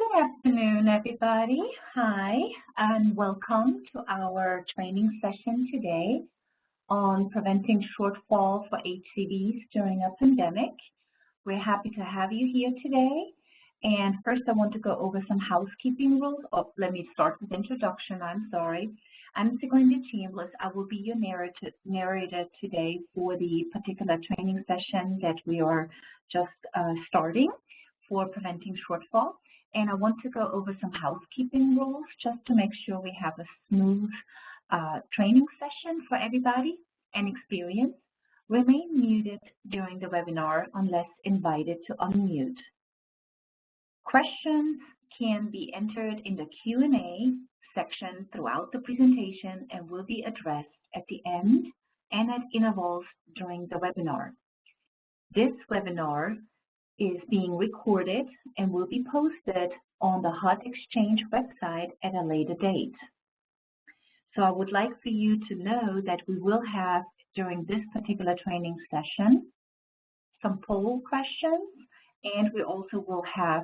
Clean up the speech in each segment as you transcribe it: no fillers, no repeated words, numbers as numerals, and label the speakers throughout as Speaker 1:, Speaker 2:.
Speaker 1: Good afternoon, everybody. Hi, and welcome to our training session today on preventing shortfall for HCVs during a pandemic. We're happy to have you here today. And first, I want to go over some housekeeping rules. Oh, let me start with introduction. I'm sorry. I'm Siglinde Chambliss. I will be your narrator today for the particular training session that we are just starting for preventing shortfall. And I want to go over some housekeeping rules just to make sure we have a smooth training session for everybody and experience. Remain muted during the webinar unless invited to unmute. Questions can be entered in the Q&A section throughout the presentation and will be addressed at the end and at intervals during the webinar. This webinar is being recorded and will be posted on the HUD Exchange website at a later date. So I would like for you to know that we will have, during this particular training session, some poll questions, and we also will have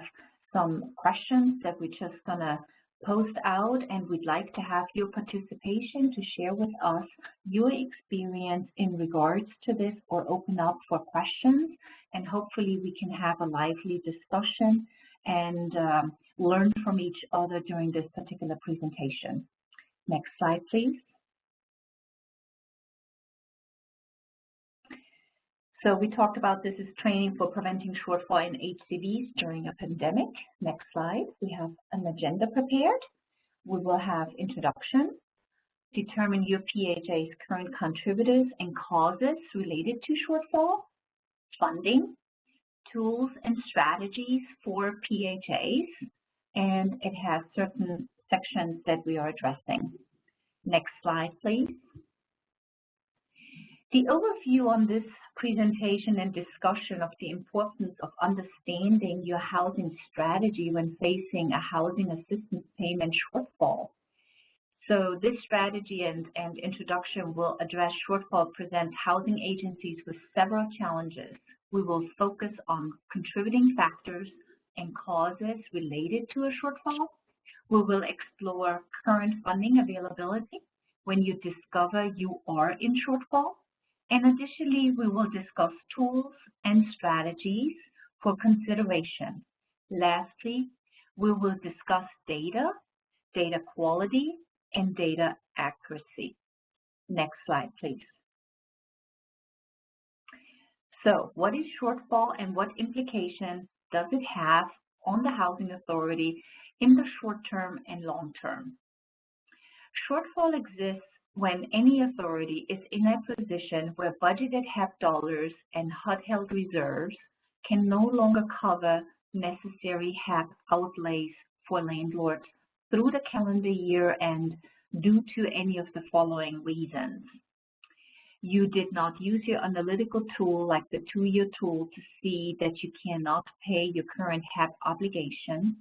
Speaker 1: some questions that we're just going to post out, and we'd like to have your participation to share with us your experience in regards to this or open up for questions, and hopefully we can have a lively discussion and learn from each other during this particular presentation. Next slide, please. So we talked about this is training for preventing shortfall in HCVs during a pandemic. Next slide. We have an agenda prepared. We will have introduction, determine your PHA's current contributors and causes related to shortfall, funding, tools and strategies for PHAs, and it has certain sections that we are addressing. Next slide, please. The overview on this presentation and discussion of the importance of understanding your housing strategy when facing a housing assistance payment shortfall. So this strategy and introduction will address shortfall presents housing agencies with several challenges. We will focus on contributing factors and causes related to a shortfall. We will explore current funding availability when you discover you are in shortfall. And additionally, we will discuss tools and strategies for consideration. Lastly, we will discuss data, data quality, and data accuracy. Next slide, please. So what is shortfall and what implications does it have on the housing authority in the short term and long term? Shortfall exists when any authority is in a position where budgeted HAP dollars and HUD-held reserves can no longer cover necessary HAP outlays for landlords through the calendar year end due to any of the following reasons. You did not use your analytical tool like the two-year tool to see that you cannot pay your current HAP obligation.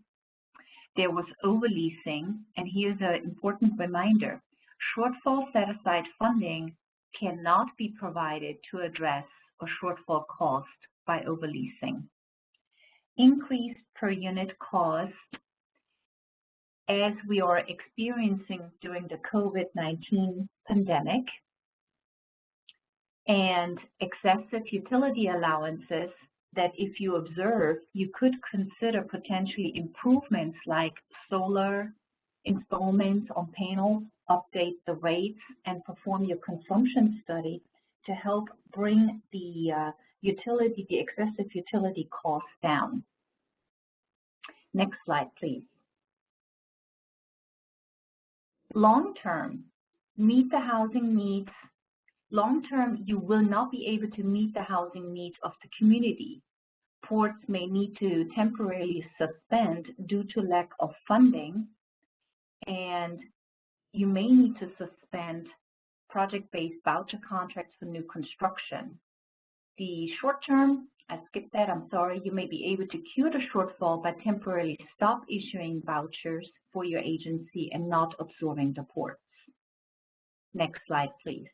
Speaker 1: There was overleasing, and here's an important reminder. Shortfall set-aside funding cannot be provided to address a shortfall caused by overleasing. Increased per unit cost as we are experiencing during the COVID-19 pandemic, and excessive utility allowances that if you observe, you could consider potentially improvements like solar installments on panels, update the rates, and perform your consumption study to help bring the excessive utility costs down. Next slide, please. Long term, meet the housing needs. Long term, you will not be able to meet the housing needs of the community. Ports may need to temporarily suspend due to lack of funding, and you may need to suspend project-based voucher contracts for new construction. The short term, I skipped that, I'm sorry, you may be able to cure the shortfall by temporarily stop issuing vouchers for your agency and not absorbing the ports. Next slide, please.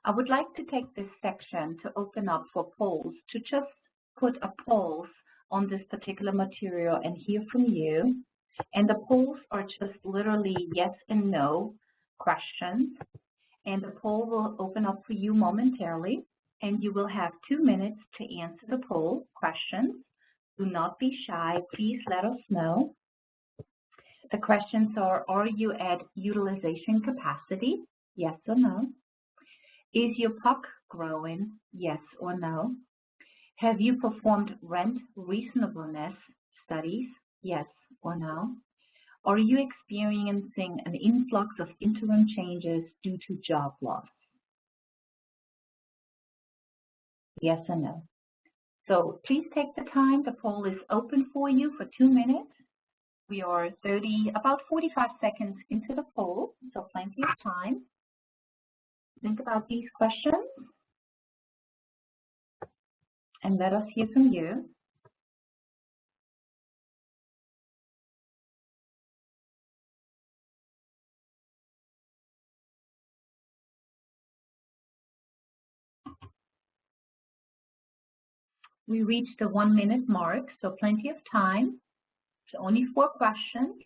Speaker 1: I would like to take this section to open up for polls, to just put a poll on this particular material and hear from you. And the polls are just literally yes and no questions. And the poll will open up for you momentarily. And you will have 2 minutes to answer the poll questions. Do not be shy. Please let us know. The questions are you at utilization capacity? Yes or no? Is your PUC growing? Yes or no? Have you performed rent reasonableness studies? Yes or no? Are you experiencing an influx of interim changes due to job loss? Yes or no? So please take the time. The poll is open for you for 2 minutes. We are about 45 seconds into the poll, so plenty of time. Think about these questions and let us hear from you. We reached the 1 minute mark, so plenty of time. So only 4 questions.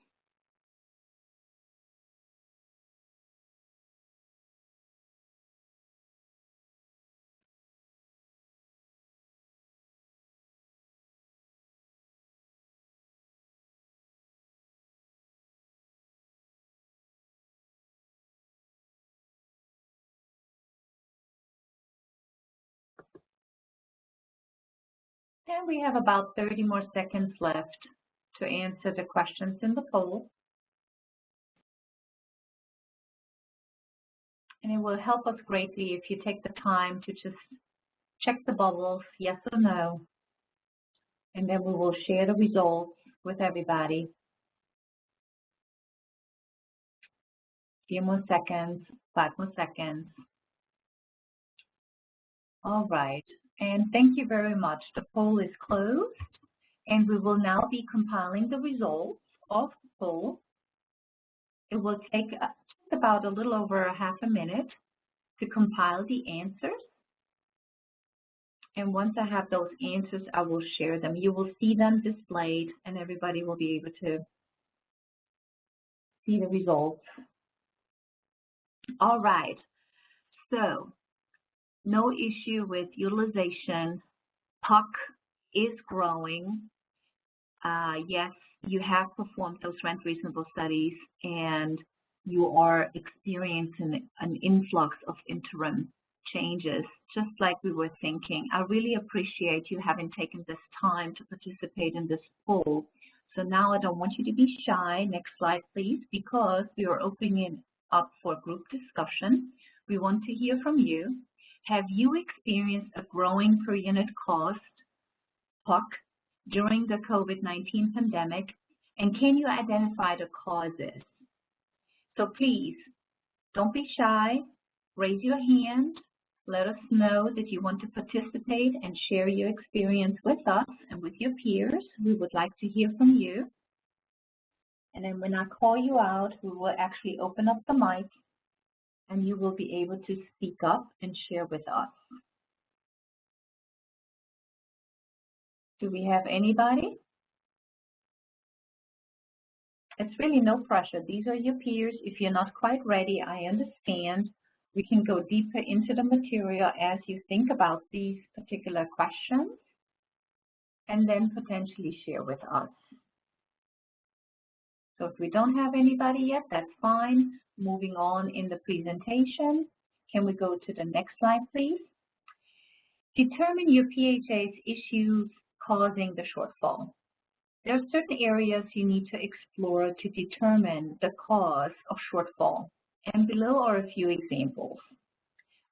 Speaker 1: And we have about 30 more seconds left to answer the questions in the poll. And it will help us greatly if you take the time to just check the bubbles, yes or no, and then we will share the results with everybody. Few more seconds, 5 more seconds. All right, and thank you very much. The poll is closed, and we will now be compiling the results of the poll. It will take about a little over a half a minute to compile the answers. And once I have those answers, I will share them. You will see them displayed, and everybody will be able to see the results. All right, so no issue with utilization. PUC is growing. Yes, you have performed those rent reasonable studies, and you are experiencing an influx of interim changes, just like we were thinking. I really appreciate you having taken this time to participate in this poll. So now I don't want you to be shy. Next slide, please, because we are opening up for group discussion. We want to hear from you. Have you experienced a growing per unit cost, PUC, during the COVID-19 pandemic? And can you identify the causes? So please, don't be shy. Raise your hand. Let us know that you want to participate and share your experience with us and with your peers. We would like to hear from you. And then when I call you out, we will actually open up the mic and you will be able to speak up and share with us. Do we have anybody? It's really no pressure. These are your peers. If you're not quite ready, I understand. We can go deeper into the material as you think about these particular questions and then potentially share with us. So if we don't have anybody yet, that's fine. Moving on in the presentation. Can we go to the next slide, please? Determine your PHA's issues causing the shortfall. There are certain areas you need to explore to determine the cause of shortfall. And below are a few examples.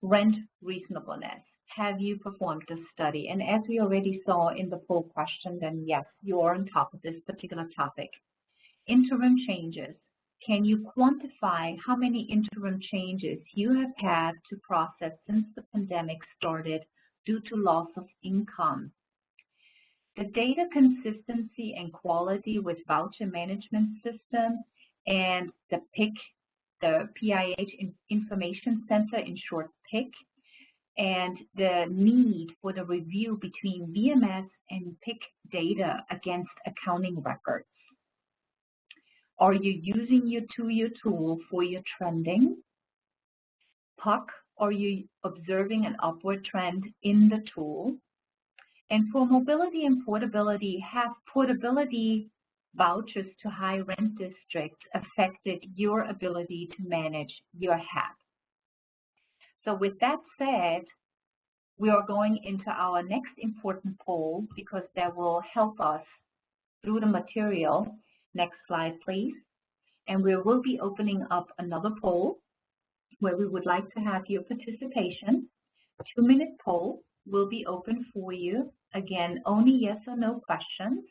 Speaker 1: Rent reasonableness. Have you performed this study? And as we already saw in the poll question, then yes, you are on top of this particular topic. Interim changes. Can you quantify how many interim changes you have had to process since the pandemic started due to loss of income? The data consistency and quality with voucher management system and the PIH Information Center, in short PIC, and the need for the review between VMS and PIC data against accounting records? Are you using your 2-year tool for your trending? PUC, are you observing an upward trend in the tool? And for mobility and portability, have portability vouchers to high rent districts affected your ability to manage your HAP? So with that said, we are going into our next important poll because that will help us through the material. Next slide, please. And we will be opening up another poll where we would like to have your participation. 2-minute poll will be open for you. Again, only yes or no questions.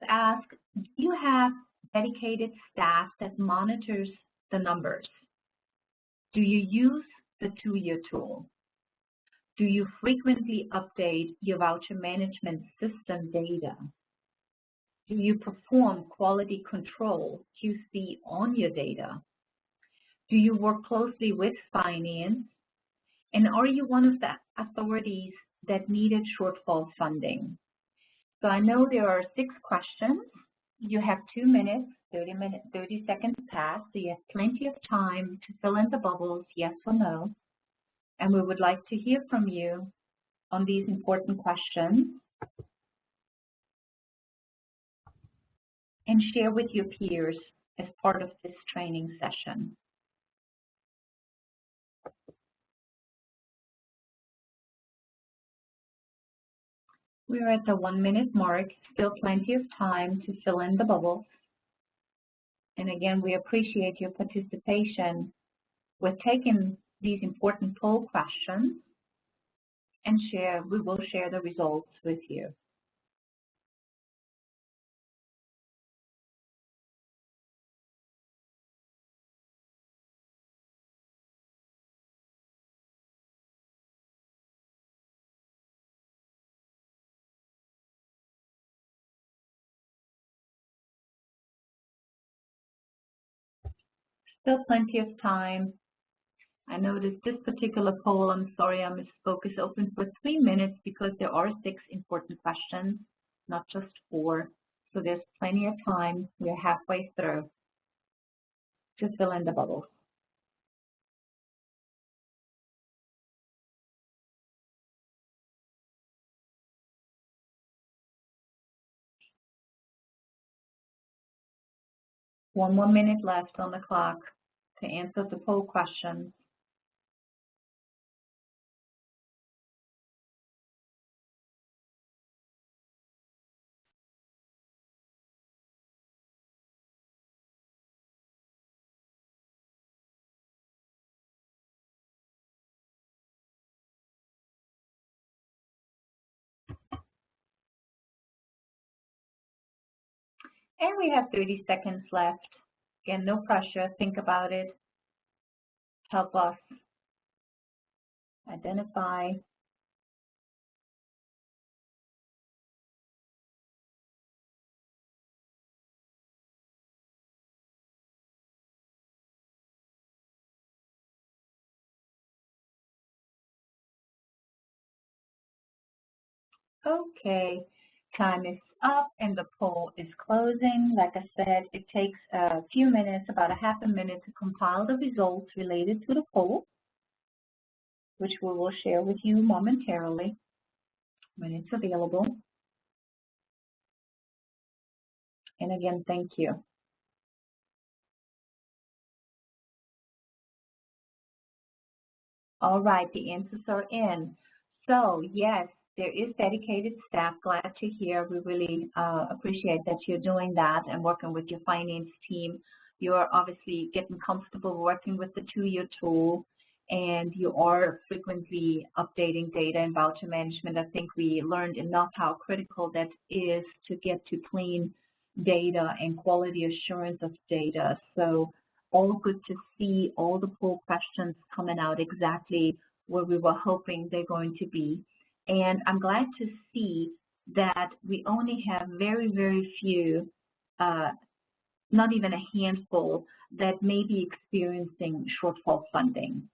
Speaker 1: To ask, do you have dedicated staff that monitors the numbers? Do you use the 2-year tool? Do you frequently update your voucher management system data? Do you perform quality control, QC, on your data? Do you work closely with finance? And are you one of the authorities that needed shortfall funding? So I know there are 6 questions. You have 2 minutes, 30 seconds past, so you have plenty of time to fill in the bubbles, yes or no. And we would like to hear from you on these important questions and share with your peers as part of this training session. We're at the 1-minute mark, still plenty of time to fill in the bubbles. And again, we appreciate your participation. We're taking these important poll questions and we will share the results with you. Still plenty of time. I noticed this particular poll, I'm sorry, I misspoke, is open for 3 minutes because there are 6 important questions, not just 4. So there's plenty of time. We're halfway through to fill in the bubbles. One more minute left on the clock to answer the poll questions. And we have 30 seconds left. Again, no pressure. Think about it. Help us identify. Okay, time is up and the poll is closing. Like I said, it takes a few minutes, about a half a minute, to compile the results related to the poll, which we will share with you momentarily when it's available. And again, thank you. All right, the answers are in. So yes, there is dedicated staff. Glad to hear. We really appreciate that you're doing that and working with your finance team. You're obviously getting comfortable working with the 2-year tool, and you are frequently updating data in voucher management. I think we learned enough how critical that is to get to clean data and quality assurance of data. So all good to see all the poll questions coming out exactly where we were hoping they're going to be. And I'm glad to see that we only have very, very few, not even a handful, that may be experiencing shortfall funding.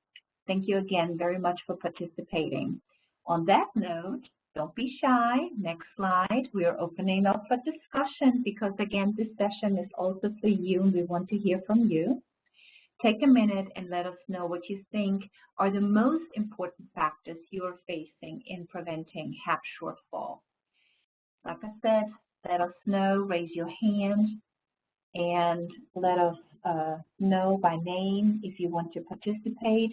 Speaker 1: Thank you again very much for participating. On that note, don't be shy. Next slide. We are opening up for discussion because, again, this session is also for you and we want to hear from you. Take a minute and let us know what you think are the most important factors you are facing in preventing HAP shortfall. Like I said, let us know, raise your hand, and let us know by name if you want to participate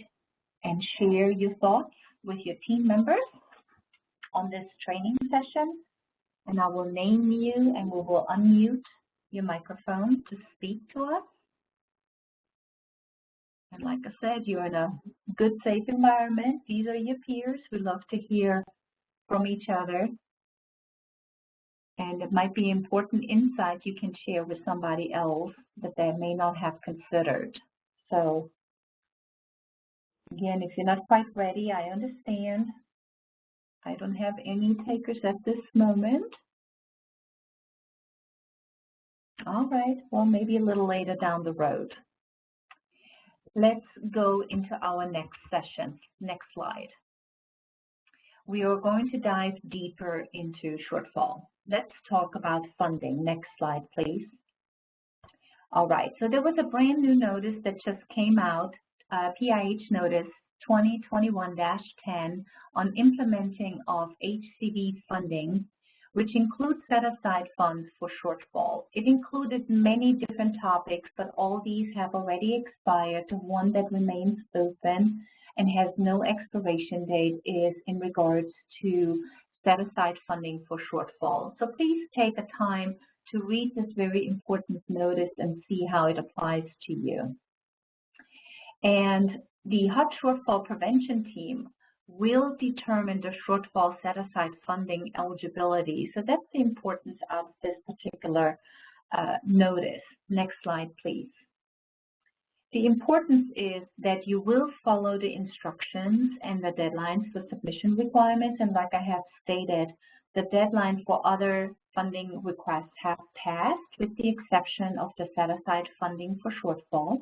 Speaker 1: and share your thoughts with your team members on this training session. And I will name you and we will unmute your microphone to speak to us. And like I said, you're in a good, safe environment. These are your peers. We love to hear from each other. And it might be important insight you can share with somebody else that they may not have considered. So again, if you're not quite ready, I understand. I don't have any takers at this moment. All right, well, maybe a little later down the road. Let's go into our next session. Next slide. We are going to dive deeper into shortfall. Let's talk about funding. Next slide, please. All right, so there was a brand new notice that just came out, PIH notice 2021-10 on implementing of HCV funding, which includes set-aside funds for shortfall. It included many different topics, but all these have already expired. The one that remains open and has no expiration date is in regards to set-aside funding for shortfall. So please take a time to read this very important notice and see how it applies to you. And the HUD shortfall prevention team will determine the shortfall set-aside funding eligibility. So that's the importance of this particular notice. Next slide, please. The importance is that you will follow the instructions and the deadlines for submission requirements. And like I have stated, the deadline for other funding requests has passed with the exception of the set-aside funding for shortfall.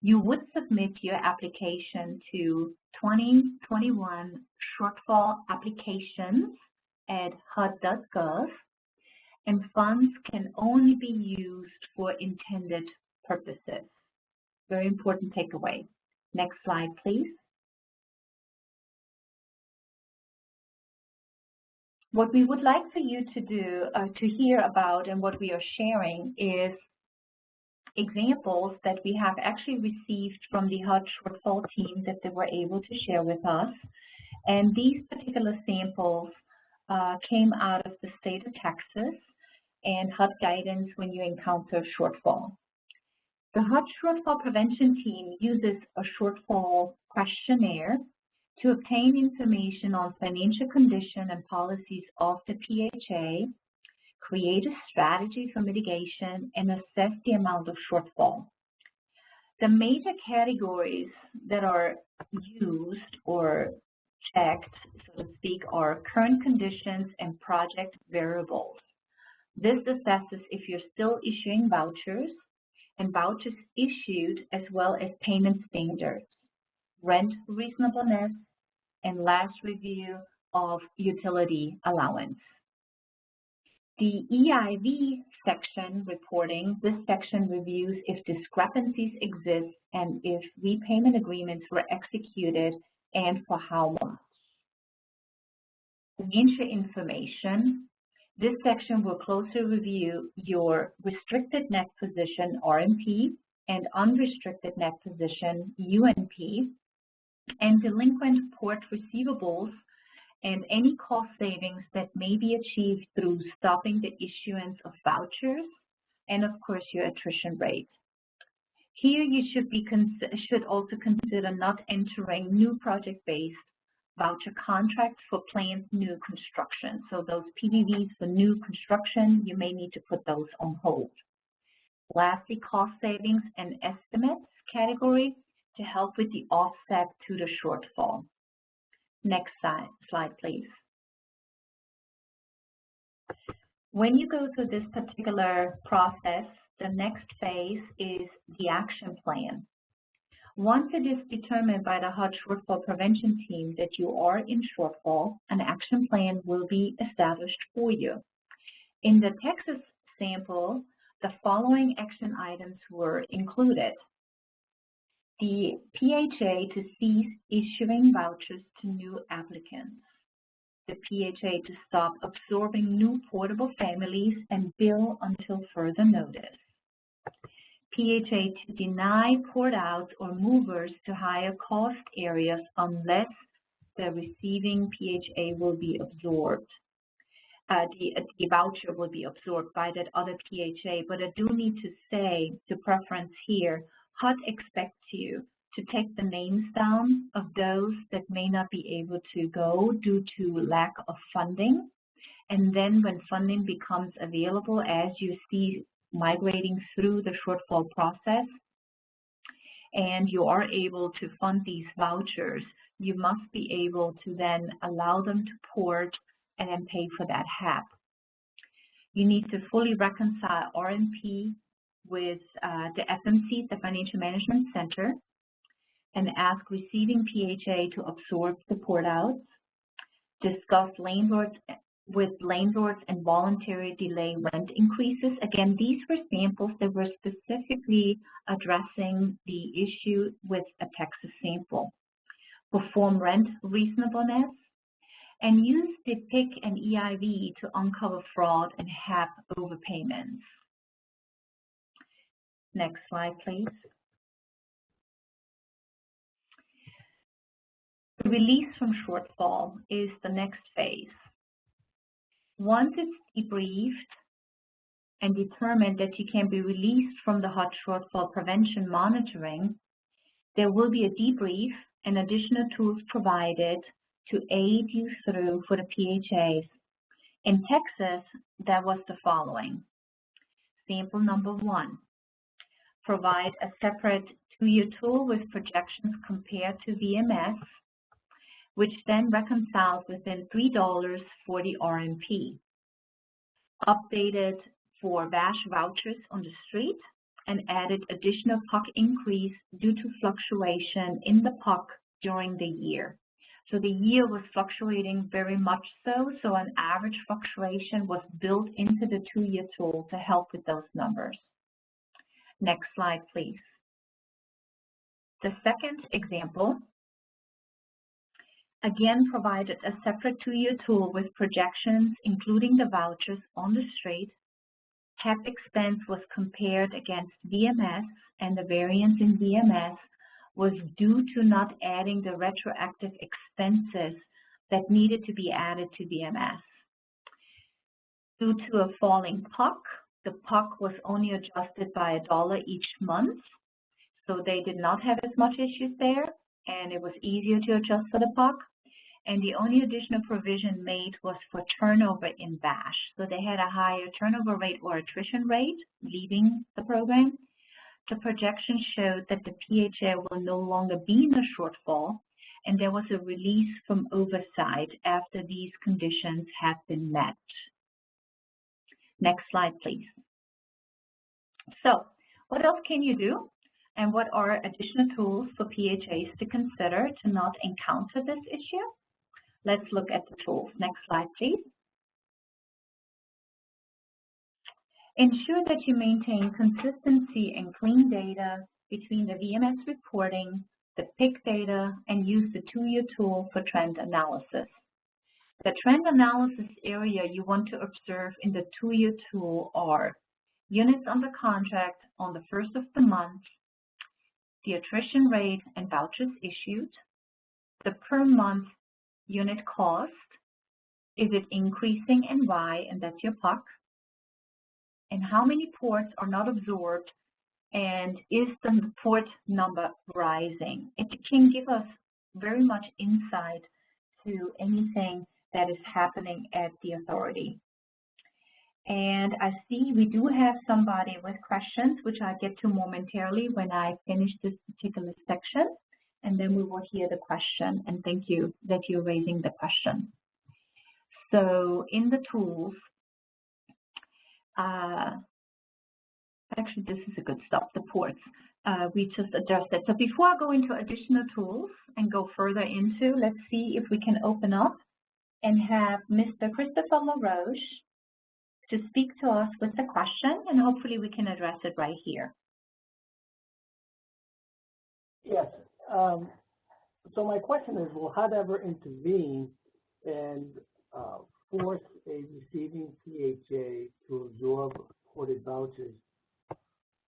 Speaker 1: You would submit your application to 2021 shortfall applications at HUD.gov, and funds can only be used for intended purposes. Very important takeaway. Next slide, please. What we would like for you to do, to hear about, and what we are sharing is examples that we have actually received from the HUD shortfall team that they were able to share with us. And these particular samples came out of the state of Texas and HUD guidance when you encounter shortfall. The HUD shortfall prevention team uses a shortfall questionnaire to obtain information on financial condition and policies of the PHA, create a strategy for mitigation, and assess the amount of shortfall. The major categories that are used or checked, so to speak, are current conditions and project variables. This assesses if you're still issuing vouchers and vouchers issued, as well as payment standards, rent reasonableness, and last review of utility allowance. The EIV section reporting, this section reviews if discrepancies exist and if repayment agreements were executed and for how much. Financial information, this section will closely review your restricted net position, RNP, and unrestricted net position, UNP, and delinquent port receivables, and any cost savings that may be achieved through stopping the issuance of vouchers, and of course your attrition rate. Here you should also consider not entering new project-based voucher contracts for planned new construction. So those PVVs for new construction, you may need to put those on hold. Lastly, cost savings and estimates category to help with the offset to the shortfall. Next slide, please. When you go through this particular process, the next phase is the action plan. Once it is determined by the HUD shortfall prevention team that you are in shortfall, an action plan will be established for you. In the Texas sample, the following action items were included. The PHA to cease issuing vouchers to new applicants. The PHA to stop absorbing new portable families and bill until further notice. PHA to deny port-outs or movers to higher cost areas unless the receiving PHA will be absorbed. The voucher will be absorbed by that other PHA, but I do need to say, to preference here, HUD expects you to take the names down of those that may not be able to go due to lack of funding. And then when funding becomes available, as you see migrating through the shortfall process, and you are able to fund these vouchers, you must be able to then allow them to port and then pay for that HAP. You need to fully reconcile RMP with the FMC, the Financial Management Center, and ask receiving PHA to absorb the port-outs. Discuss with landlords and voluntary delay rent increases. Again, these were samples that were specifically addressing the issue with a Texas sample. Perform rent reasonableness, and use the PIC and EIV to uncover fraud and HAP overpayments. Next slide, please. The release from shortfall is the next phase. Once it's debriefed and determined that you can be released from the HUD shortfall prevention monitoring, there will be a debrief and additional tools provided to aid you through for the PHAs. In Texas, that was the following. Sample number 1, provide a separate 2-year tool with projections compared to VMS, which then reconciles within $3 for the RMP. Updated for VASH vouchers on the street and added additional PUC increase due to fluctuation in the PUC during the year. So the year was fluctuating very much so an average fluctuation was built into the 2-year tool to help with those numbers. Next slide, please. The second example, again provided a separate 2-year tool with projections including the vouchers on the street. HAP expense was compared against VMS, and the variance in VMS was due to not adding the retroactive expenses that needed to be added to VMS. Due to a falling PUC, the PUC was only adjusted by $1 each month, so they did not have as much issues there, and it was easier to adjust for the PUC. And the only additional provision made was for turnover in VASH. So they had a higher turnover rate or attrition rate leaving the program. The projection showed that the PHA will no longer be in a shortfall, and there was a release from oversight after these conditions had been met. Next slide, please. So, what else can you do? And what are additional tools for PHAs to consider to not encounter this issue? Let's look at the tools. Next slide, please. Ensure that you maintain consistency and clean data between the VMS reporting, the PIC data, and use the 2-year tool for trend analysis. The trend analysis area you want to observe in the 2-year tool are units under contract on the 1st of the month, the attrition rate and vouchers issued, the per month unit cost, is it increasing and why, and that's your PUC, and how many ports are not absorbed, and is the port number rising? It can give us very much insight to anything that is happening at the authority. And I see we do have somebody with questions, which I'll get to momentarily when I finish this particular section, and then we will hear the question, and thank you that you're raising the question. So in the tools, actually this is a good stop, the ports. we just addressed it. So before I go into additional tools and go further into, let's see if we can open up and have Mr. Christopher LaRoche to speak to us with the question, and hopefully we can address it right here.
Speaker 2: Yes. So my question is, will HUD ever intervene and force a receiving PHA to absorb ported vouchers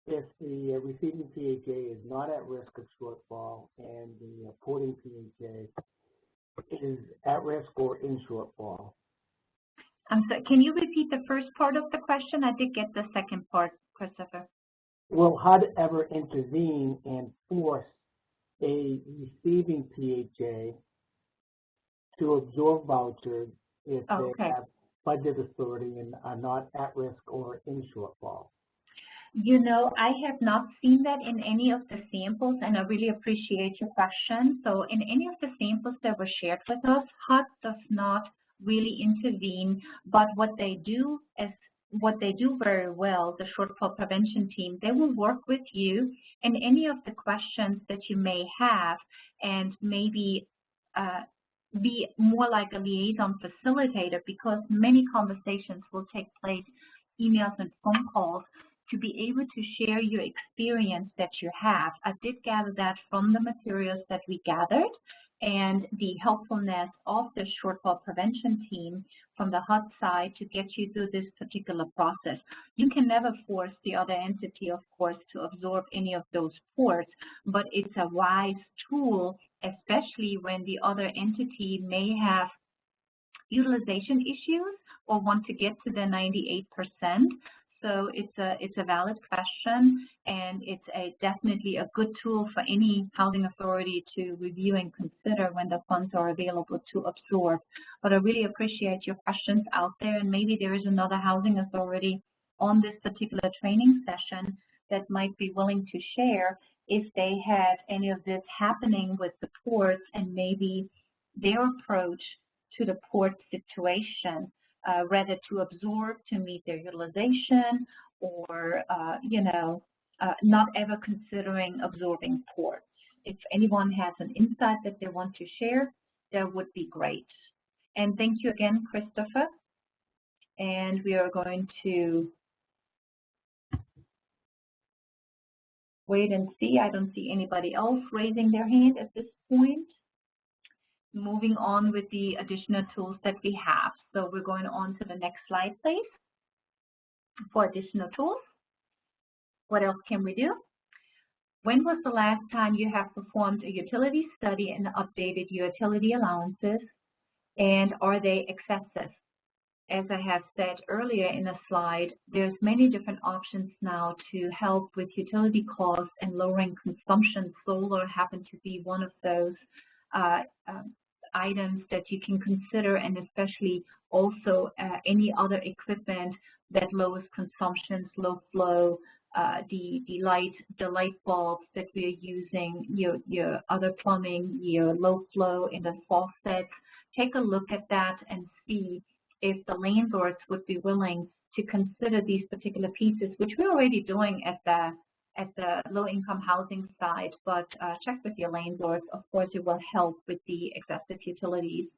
Speaker 2: if the receiving PHA is not at risk of shortfall and the porting PHA is at risk or in shortfall?
Speaker 1: So can you repeat the first part of the question? I did get the second part, Christopher.
Speaker 2: Will HUD ever intervene and force a receiving PHA to absorb vouchers if they have budget authority and are not at risk or in shortfall?
Speaker 1: You know, I have not seen that in any of the samples, and I really appreciate your question. So in any of the samples that were shared with us, HUD does not really intervene, but what they do very well, the shortfall prevention team, they will work with you in any of the questions that you may have, and maybe be more like a liaison facilitator, because many conversations will take place, emails and phone calls, to be able to share your experience that you have. I did gather that from the materials that we gathered, and the helpfulness of the shortfall prevention team from the HUD side to get you through this particular process. You can never force the other entity, of course, to absorb any of those ports, but it's a wise tool, especially when the other entity may have utilization issues or want to get to the 98%. So it's a valid question, and it's definitely a good tool for any housing authority to review and consider when the funds are available to absorb. But I really appreciate your questions out there, and maybe there is another housing authority on this particular training session that might be willing to share if they had any of this happening with the ports, and maybe their approach to the port situation. Rather to absorb to meet their utilization, or not ever considering absorbing ports. If anyone has an insight that they want to share, that would be great. And thank you again, Christopher. And we are going to wait and see. I don't see anybody else raising their hand at this point. Moving on with the additional tools that we have. So we're going on to the next slide, please, for additional tools. What else can we do? When was the last time you have performed a utility study and updated your utility allowances, and are they excessive? As I have said earlier in a slide, there's many different options now to help with utility costs and lowering consumption. Solar happened to be one of those items that you can consider, and especially also any other equipment that lowers consumption, low flow, the light bulbs that we're using, your other plumbing, your low flow in the faucets. Take a look at that and see if the landlords would be willing to consider these particular pieces, which we're already doing at the low-income housing side, but check with your landlords. Of course, it will help with the excessive utilities.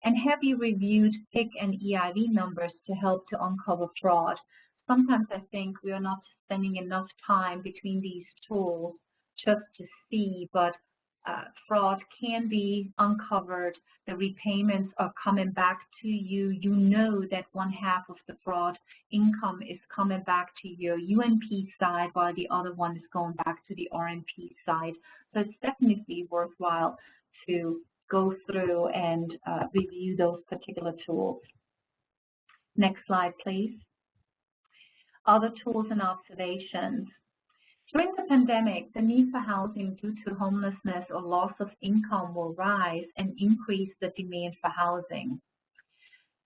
Speaker 1: And have you reviewed PIC and EIV numbers to help to uncover fraud? Sometimes I think we are not spending enough time between these tools just to see, but fraud can be uncovered. The repayments are coming back to you. You know that one half of the fraud income is coming back to your UNP side, while the other one is going back to the RMP side. So it's definitely worthwhile to go through and review those particular tools. Next slide, please. Other tools and observations. During the pandemic, the need for housing due to homelessness or loss of income will rise and increase the demand for housing.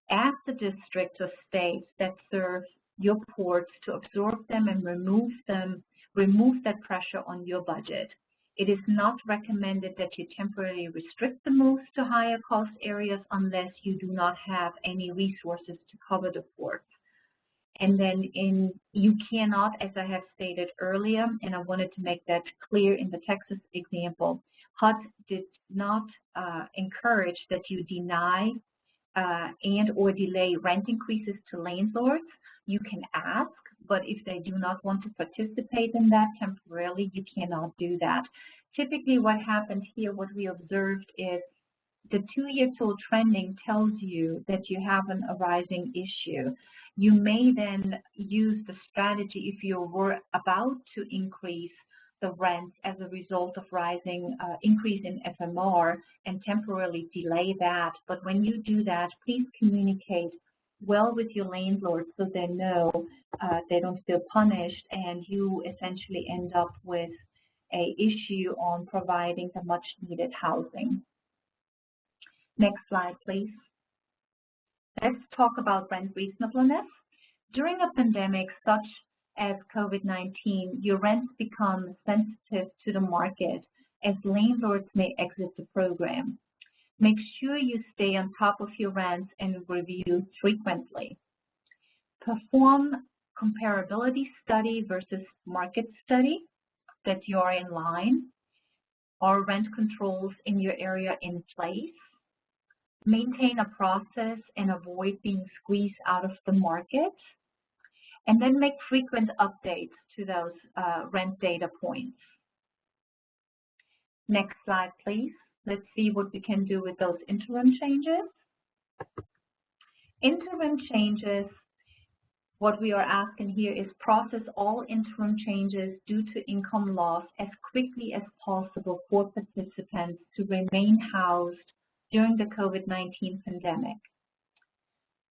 Speaker 1: Ask the district or states that serve your ports to absorb them and remove that pressure on your budget. It is not recommended that you temporarily restrict the moves to higher cost areas unless you do not have any resources to cover the ports. And then you cannot, as I have stated earlier, and I wanted to make that clear in the Texas example, HUD did not encourage that you deny and or delay rent increases to landlords. You can ask, but if they do not want to participate in that temporarily, you cannot do that. Typically what happened here, what we observed is the 2-year tool trending tells you that you have an arising issue. You may then use the strategy if you were about to increase the rents as a result of rising increase in FMR and temporarily delay that. But when you do that, please communicate well with your landlord so they know they don't feel punished and you essentially end up with an issue on providing the much needed housing. Next slide, please. Let's talk about rent reasonableness. During a pandemic such as COVID-19, your rents become sensitive to the market as landlords may exit the program. Make sure you stay on top of your rents and review frequently. Perform comparability study versus market study that you are in line. Are rent controls in your area in place? Maintain a process and avoid being squeezed out of the market. And then make frequent updates to those rent data points. Next slide, please. Let's see what we can do with those interim changes. Interim changes, what we are asking here is process all interim changes due to income loss as quickly as possible for participants to remain housed during the COVID-19 pandemic.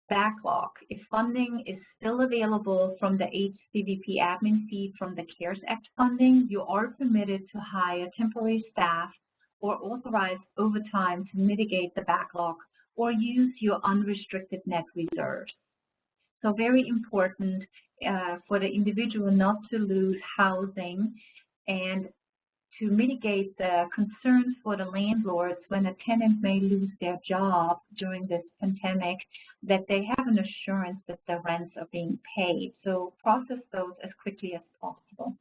Speaker 1: Backlog. If funding is still available from the HCVP admin fee from the CARES Act funding, you are permitted to hire temporary staff or authorize overtime to mitigate the backlog or use your unrestricted net reserves. So very important for the individual not to lose housing and to mitigate the concerns for the landlords when a tenant may lose their job during this pandemic, that they have an assurance that the rents are being paid. So process those as quickly as possible.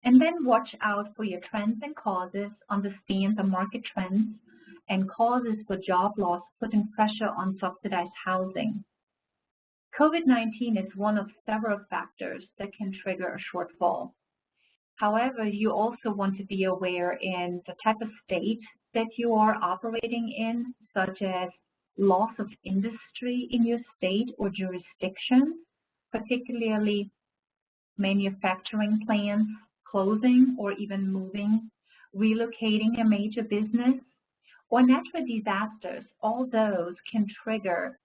Speaker 1: And then watch out for your trends and causes, understand the market trends and causes for job loss putting pressure on subsidized housing. COVID-19 is one of several factors that can trigger a shortfall. However, you also want to be aware in the type of state that you are operating in, such as loss of industry in your state or jurisdiction, particularly manufacturing plants closing or even moving, relocating a major business, or natural disasters. All those can trigger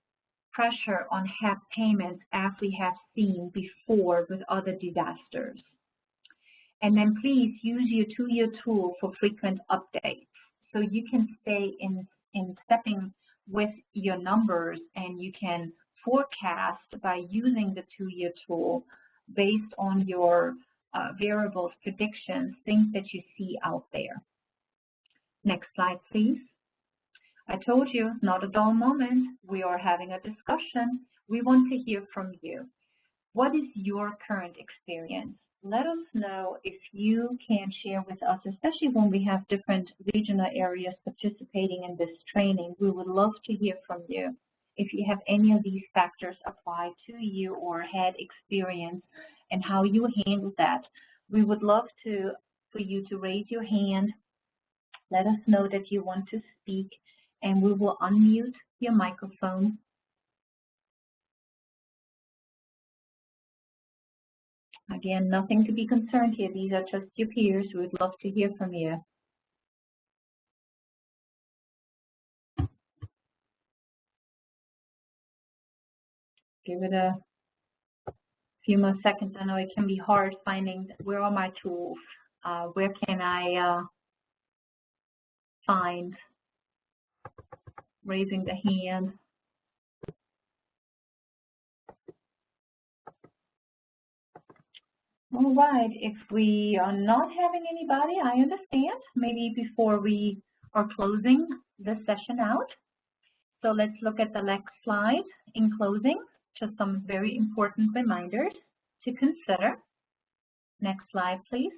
Speaker 1: pressure on HAP payments as we have seen before with other disasters. And then please use your 2-year tool for frequent updates so you can stay in stepping with your numbers and you can forecast by using the 2-year tool based on your variables, predictions, things that you see out there. Next slide, please. I told you, not a dull moment. We are having a discussion. We want to hear from you. What is your current experience? Let us know if you can share with us, especially when we have different regional areas participating in this training. We would love to hear from you. If you have any of these factors apply to you or had experience and how you handle that, we would love for you to raise your hand. Let us know that you want to speak, and we will unmute your microphone. Again, nothing to be concerned here. These are just your peers. We'd love to hear from you. Give it a few more seconds. I know it can be hard finding where are my tools. Where can I find raising the hand? All right, if we are not having anybody, I understand. Maybe before we are closing the session out. So let's look at the next slide in closing. just some very important reminders to consider. Next slide, please.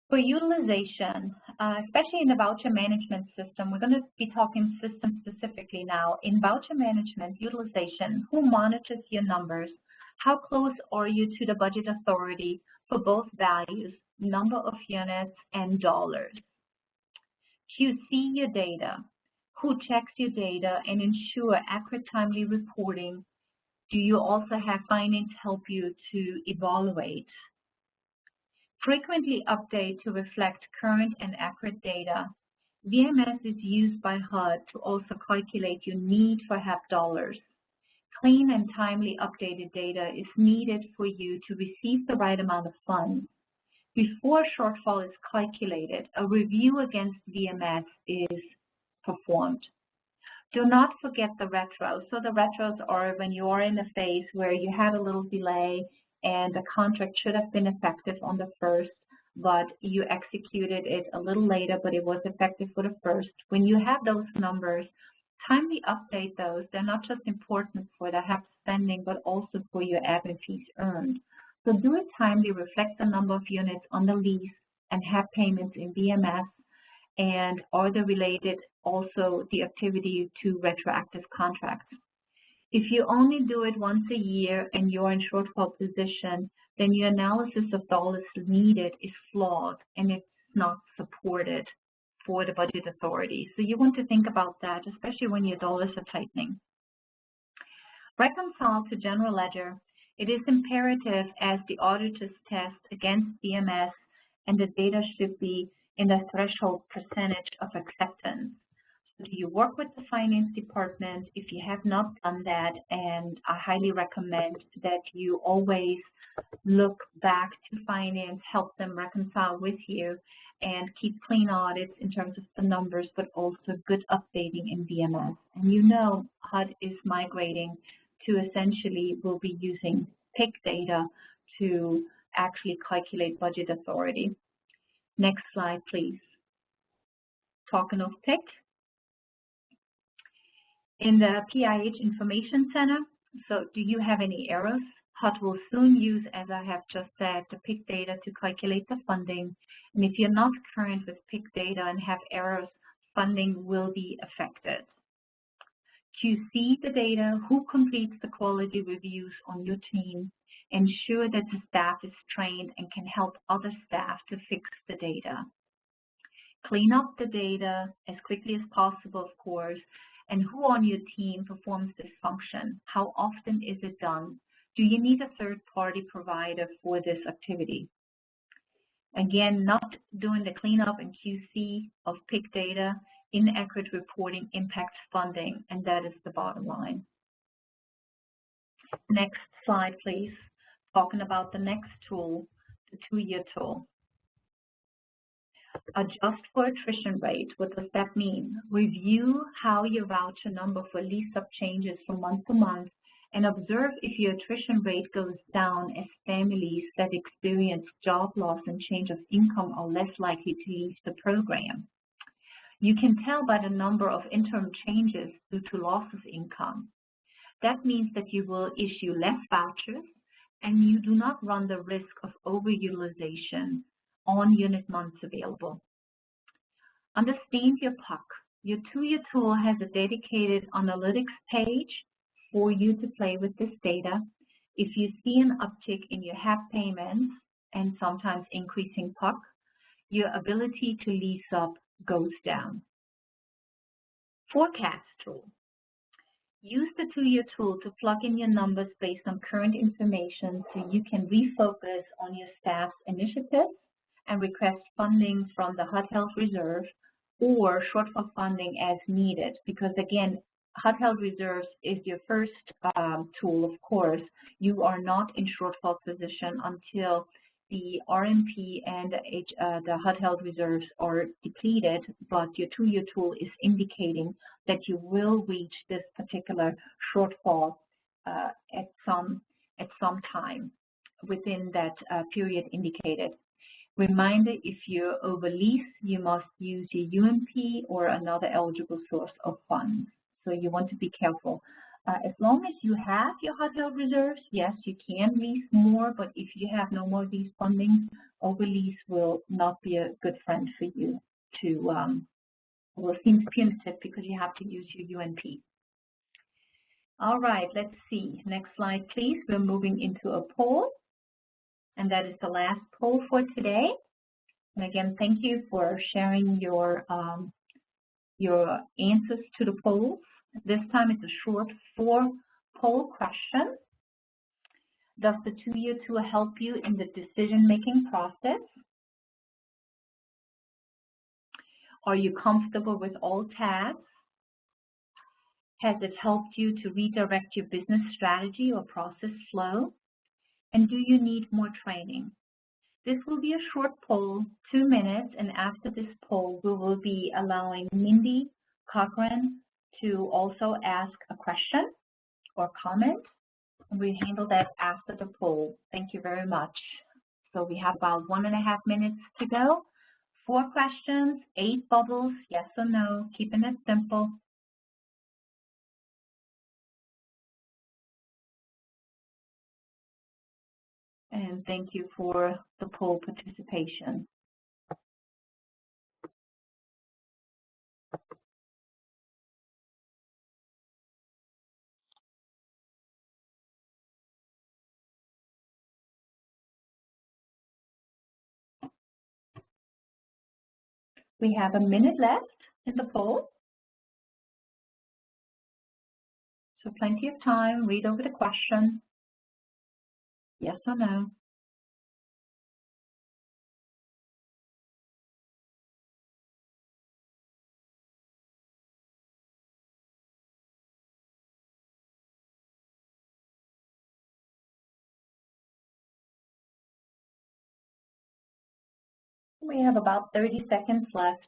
Speaker 1: For utilization, especially in the voucher management system, we're going to be talking system specifically now. In voucher management utilization, who monitors your numbers? How close are you to the budget authority for both values, number of units, and dollars? QC your data. Who checks your data and ensure accurate, timely reporting? Do you also have finance help you to evaluate? Frequently update to reflect current and accurate data. VMS is used by HUD to also calculate your need for HAP dollars. Clean and timely updated data is needed for you to receive the right amount of funds. Before shortfall is calculated, a review against VMS is performed. Do not forget the retros. So the retros are when you are in a phase where you had a little delay and the contract should have been effective on the 1st, but you executed it a little later, but it was effective for the 1st. When you have those numbers, timely update those. They're not just important for the HAP spending, but also for your admin fees earned. So do it timely, reflect the number of units on the lease and HAP payments in VMS, and are the related also the activity to retroactive contracts. If you only do it once a year and you're in shortfall position, then your analysis of dollars needed is flawed and it's not supported for the budget authority. So you want to think about that, especially when your dollars are tightening. Reconcile to general ledger. It is imperative as the auditors test against VMS, and the data should be in the threshold percentage of acceptance. So do you work with the finance department? If you have not done that, and I highly recommend that you always look back to finance, help them reconcile with you, and keep clean audits in terms of the numbers, but also good updating in VMS. And you know HUD is migrating to essentially will be using PIC data to actually calculate budget authority. Next slide, please. Talking of PIC, in the PIH Information Center, so do you have any errors? HUD will soon use, as I have just said, the PIC data to calculate the funding. And if you're not current with PIC data and have errors, funding will be affected. QC the data, who completes the quality reviews on your team, ensure that the staff is trained and can help other staff to fix the data. Clean up the data as quickly as possible, of course, and who on your team performs this function? How often is it done? Do you need a third-party provider for this activity? Again, not doing the cleanup and QC of PIC data, inaccurate reporting impacts funding, and that is the bottom line. Next slide, please. Talking about the next tool, the 2-year tool. Adjust for attrition rate. What does that mean? Review how your voucher number for lease-up changes from month to month, and observe if your attrition rate goes down as families that experience job loss and change of income are less likely to leave the program. You can tell by the number of interim changes due to loss of income. That means that you will issue less vouchers and you do not run the risk of overutilization on unit months available. Understand your PUC. Your 2-year tool has a dedicated analytics page for you to play with this data. If you see an uptick in your HAP payments and sometimes increasing PUC, your ability to lease up goes down. Forecast tool. Use the 2-year tool to plug in your numbers based on current information so you can refocus on your staff's initiatives and request funding from the HUD Health Reserve or shortfall funding as needed, because again, HUD Health Reserves is your first tool, of course. You are not in shortfall position until the RMP and the HUD Health Reserves are depleted, but your 2-year tool is indicating that you will reach this particular shortfall at some time within that period indicated. Reminder, if you're over lease, you must use your UMP or another eligible source of funds. So you want to be careful. as long as you have your HUD held reserves, yes, you can lease more, but if you have no more lease funding, overlease will not be a good friend for you to, well, it seems punitive because you have to use your UNP. All right, let's see. Next slide, please. We're moving into a poll, and that is the last poll for today. And again, thank you for sharing your answers to the polls. This time it's a short 4-poll question. Does the 2-year tool help you in the decision-making process? Are you comfortable with all tabs? Has it helped you to redirect your business strategy or process flow? And do you need more training? This will be a short poll, 2 minutes, and after this poll, we will be allowing Mindy Cochran to also ask a question or comment, and we handle that after the poll. Thank you very much. So we have about 1.5 minutes to go. 4 questions, 8 bubbles, yes or no, keeping it simple. And thank you for the poll participation. We have a minute left in the poll. So plenty of time, read over the question. Yes or no. We have about 30 seconds left.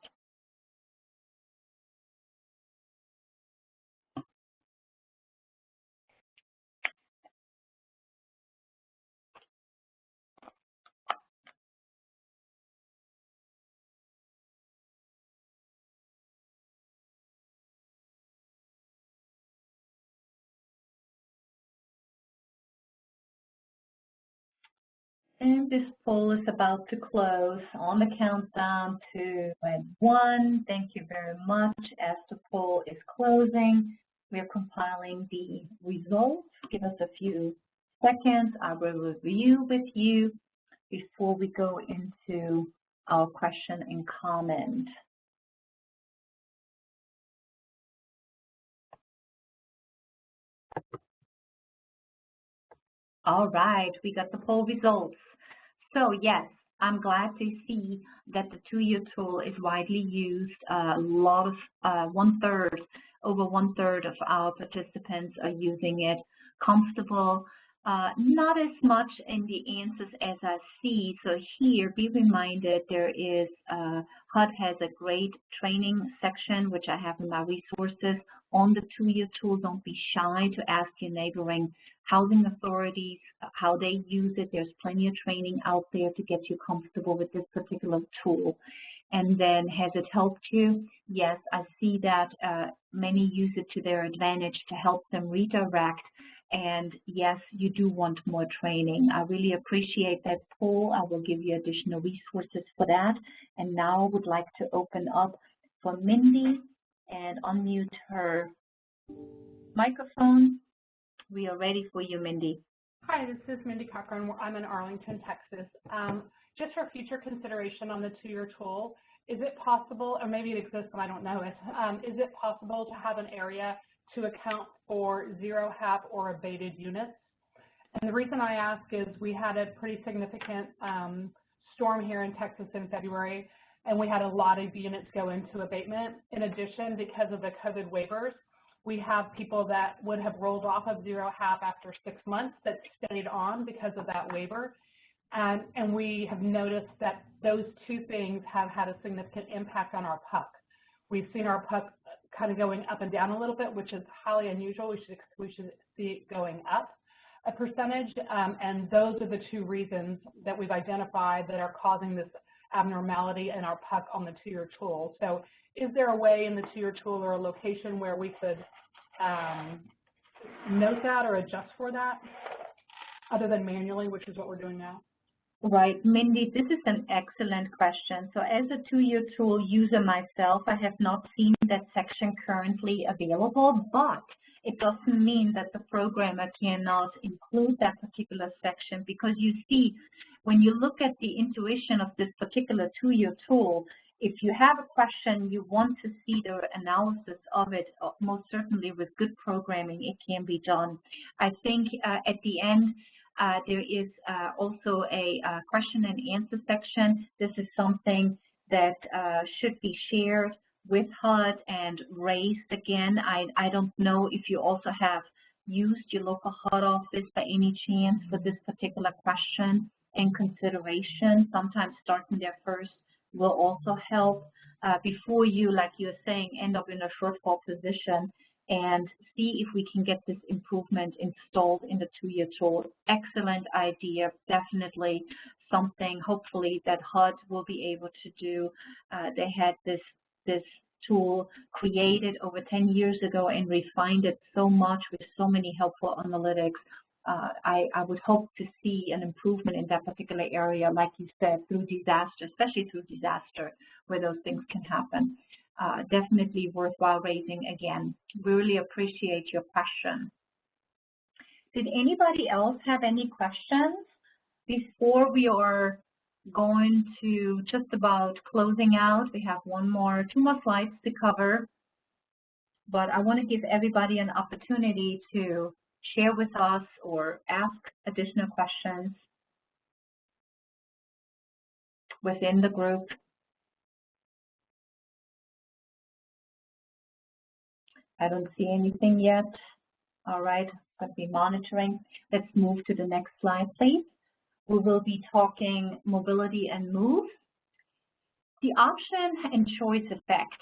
Speaker 1: And this poll is about to close on the countdown to 1. Thank you very much. As the poll is closing, we are compiling the results. Give us a few seconds. I will review with you before we go into our question and comment. All right, we got the poll results. So yes, I'm glad to see that the 2-year tool is widely used. A lot of over one third of our participants are using it. Comfortable, not as much in the answers as I see. So here, be reminded there is, HUD has a great training section, which I have in my resources on the 2-year tool. Don't be shy to ask your neighboring housing authorities how they use it. There's plenty of training out there to get you comfortable with this particular tool. And then, has it helped you? Yes, I see that many use it to their advantage to help them redirect. And yes, you do want more training. I really appreciate that poll. I will give you additional resources for that. And now I would like to open up for Mindy and unmute her microphone. We are ready for you, Mindy.
Speaker 3: Hi, this is Mindy Cochran. I'm in Arlington, Texas. Just for future consideration on the 2-year tool, is it possible, or maybe it exists and I don't know it, is it possible to have an area to account for 0 HAP or abated units? And the reason I ask is we had a pretty significant storm here in Texas in February, and we had a lot of units go into abatement. In addition, because of the COVID waivers, we have people that would have rolled off of 0 HAP after 6 months that stayed on because of that waiver. And we have noticed that those 2 things have had a significant impact on our PUC. We've seen our PUC kind of going up and down a little bit, which is highly unusual. We should see it going up a percentage. And those are the 2 reasons that we've identified that are causing this abnormality in our PUC on the 2-year tool. So is there a way in the 2-year tool or a location where we could note that or adjust for that, other than manually, which is what we're doing now?
Speaker 1: Right, Mindy, this is an excellent question. So as a two-year tool user myself, I have not seen that section currently available, but it doesn't mean that the programmer cannot include that particular section, because you see, when you look at the intuition of this particular two-year tool, if you have a question, you want to see the analysis of it, most certainly with good programming, it can be done. I think at the end, there is also a question and answer section. This is something that should be shared with HUD and raised again. I don't know if you also have used your local HUD office by any chance for this particular question and consideration. Sometimes starting there first will also help before you, like you're saying, end up in a shortfall position, and see if we can get this improvement installed in the two-year tool. Excellent idea, definitely something hopefully that HUD will be able to do. They had this tool created over 10 years ago and refined it so much with so many helpful analytics. I would hope to see an improvement in that particular area, like you said, through disaster, especially through disaster, where those things can happen. Definitely worthwhile raising again. Really appreciate your question. Did anybody else have any questions before we are going to just about closing out? We have two more slides to cover, but I want to give everybody an opportunity to share with us or ask additional questions within the group. I don't see anything yet. All right, I'm going to be monitoring. Let's move to the next slide, please. We will be talking mobility and move. The option and choice effect.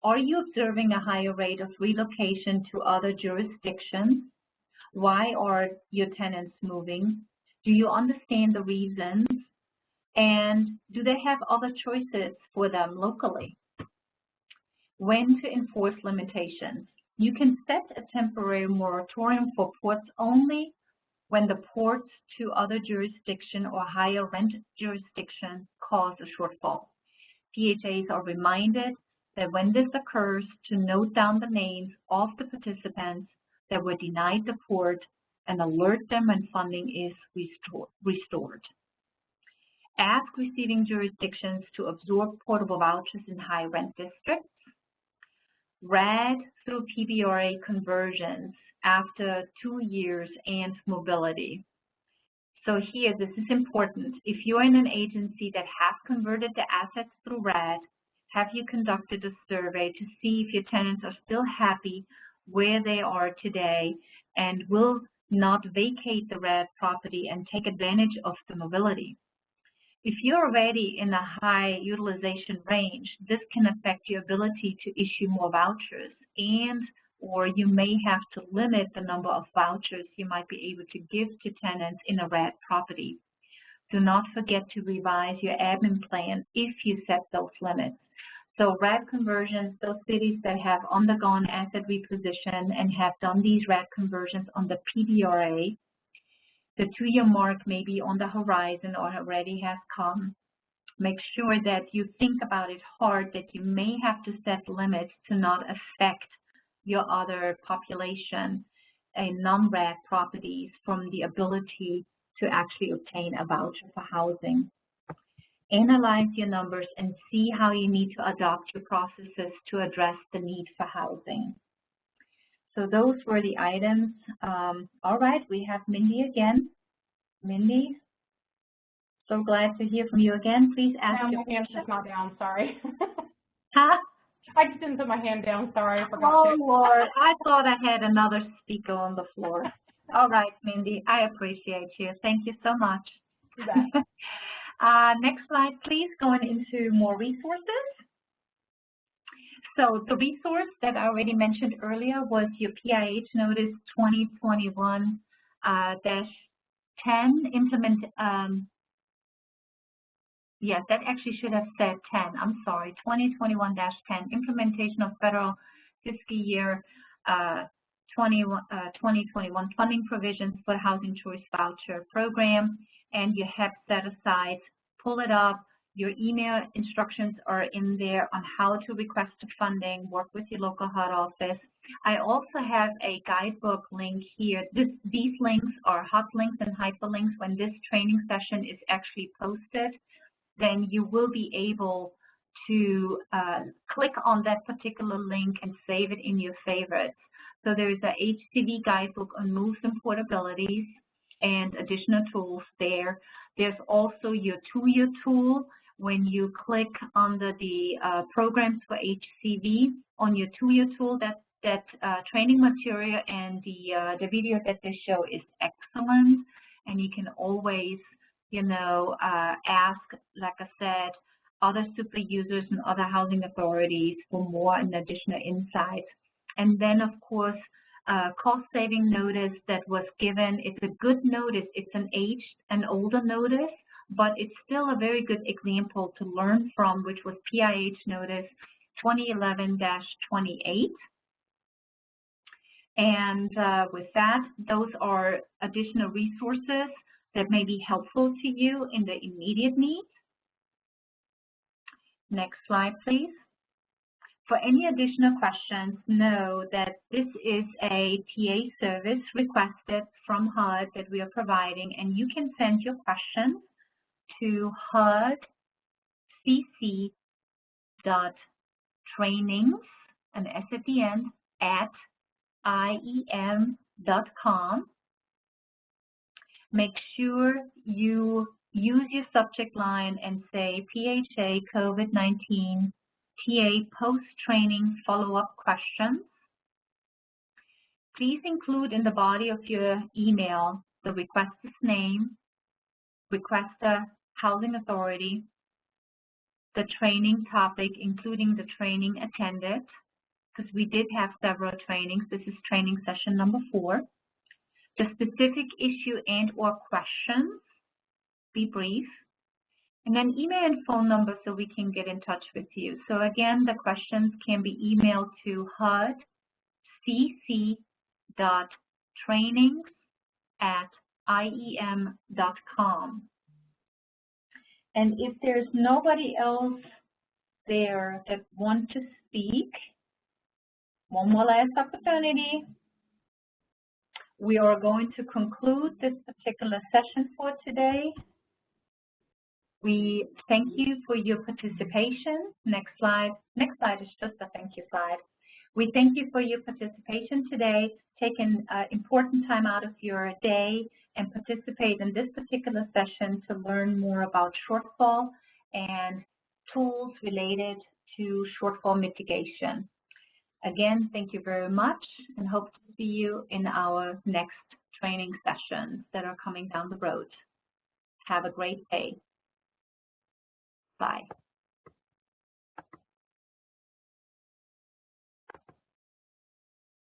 Speaker 1: Are you observing a higher rate of relocation to other jurisdictions? Why are your tenants moving? Do you understand the reasons? And do they have other choices for them locally? When to enforce limitations. You can set a temporary moratorium for ports only when the ports to other jurisdiction or higher rent jurisdiction cause a shortfall. PHAs are reminded that when this occurs, to note down the names of the participants that were denied the port and alert them when funding is restored. Ask receiving jurisdictions to absorb portable vouchers in high rent districts. RAD through PBRA conversions after 2 years and mobility. So here, this is important. If you're in an agency that has converted the assets through RAD, have you conducted a survey to see if your tenants are still happy where they are today and will not vacate the RAD property and take advantage of the mobility? If you're already in a high utilization range, this can affect your ability to issue more vouchers, or you may have to limit the number of vouchers you might be able to give to tenants in a RAD property. Do not forget to revise your admin plan if you set those limits. So RAD conversions, those cities that have undergone asset reposition and have done these RAD conversions on the PBRA, the 2-year mark may be on the horizon or already has come. Make sure that you think about it hard, that you may have to set limits to not affect your other population and non-RAD properties from the ability to actually obtain a voucher for housing. Analyze your numbers and see how you need to adopt your processes to address the need for housing. So those were the items. All right, we have Mindy again. Mindy, so glad to hear from you again. Please ask your question.
Speaker 3: My hand's just not down, sorry.
Speaker 1: Huh?
Speaker 3: I just didn't put my hand down, sorry, I forgot to.
Speaker 1: Oh, Lord, I thought I had another speaker on the floor. All right, Mindy, I appreciate you. Thank you so much.
Speaker 3: You bet.
Speaker 1: Next slide, please, going into more resources. So the resource that I already mentioned earlier was your PIH Notice 2021-10 implement. Yes, that actually should have said 10. I'm sorry, 2021-10 implementation of federal fiscal year 2021 funding provisions for the Housing Choice Voucher Program, and your HEP set-asides. Pull it up. Your email instructions are in there on how to request funding, work with your local HUD office. I also have a guidebook link here. These links are hot links and hyperlinks. When this training session is actually posted, then you will be able to click on that particular link and save it in your favorites. So there's a HCV guidebook on moves and portabilities and additional tools there. There's also your two-year tool. When you click under the programs for HCV on your two-year tool, that training material and the video that they show is excellent, and you can always, you know, ask, like I said, other super users and other housing authorities for more and additional insights. And then, of course, cost-saving notice that was given. It's a good notice. It's an aged and older notice, but it's still a very good example to learn from, which was PIH notice 2011-28. And with that, those are additional resources that may be helpful to you in the immediate needs. Next slide, please. For any additional questions, know that this is a TA service requested from HUD that we are providing, and you can send your questions to hudfmc.trainings, an S at the end, @IEM.com. Make sure you use your subject line and say PHA COVID-19 TA post-training follow-up questions. Please include in the body of your email the requester's name, requester housing authority, the training topic, including the training attended, because we did have several trainings. This is training session number 4. The specific issue and or questions, be brief, and then email and phone number so we can get in touch with you. So again, the questions can be emailed to hudcc.trainings@IEM.com. And if there's nobody else there that wants to speak, one more last opportunity. We are going to conclude this particular session for today. We thank you for your participation. Next slide. Next slide is just a thank you slide. We thank you for your participation today, taking important time out of your day and participate in this particular session to learn more about shortfall and tools related to shortfall mitigation. Again, thank you very much and hope to see you in our next training sessions that are coming down the road. Have a great day. Bye.